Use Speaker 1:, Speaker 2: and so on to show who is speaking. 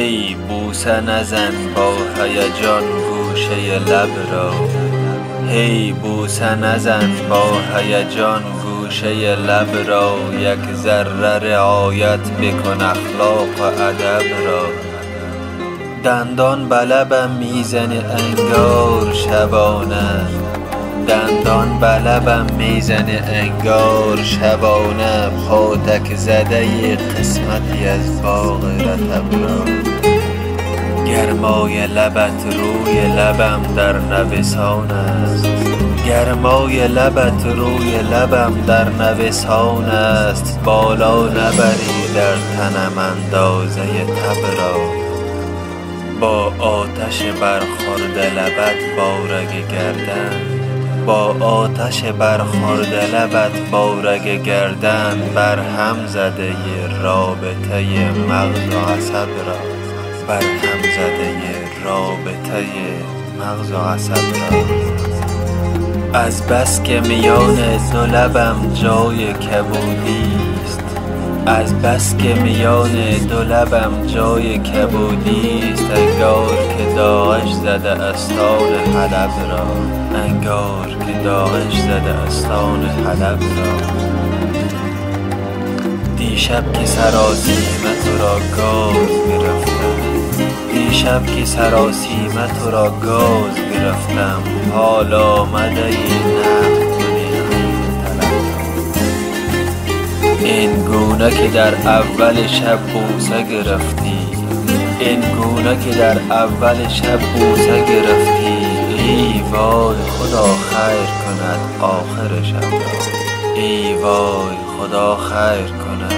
Speaker 1: هی بوسه نزن با هیجان گوشه لب را، هی بوسه نزن با هیجان گوشه لب را، یک ذره رعایت بکن اخلاق و ادب را. دندان به لبم میزنی انگار شبانه، دندان به لبم میزنی انگار شبانه، پاتک زده قسمتی از باغ رطب را. گرمای لبت روی لبم در نوسان است، گرمای لبت روی لبم در نوسان است، بالا نبری در تنم اندازه تب را. با آتش برخورد لبت بارگ گردن، با آتش برخورد لبت بارگ گردن، بر هم زده رابطه مغز و عصب را، بر هم زده رابطه مغز و عصب را. از بس که میان دو لبم جای کبودی است، از بس که میان دو لبم جای کبودی است، انگار که داعش زده استان حلب را، انگار که داعش زده استان حلب را. دیشب که سراسیمه تو را گاز گرفتم، دیشب که سراسیمه تو را گاز گرفتم، حال آمده نقد این گونه که در اول شب بوسه گرفتی، این گونه که در اول شب بوسه گرفتی، ای وای خدا خیر کند آخر شب را، ای وای خدا خیر کند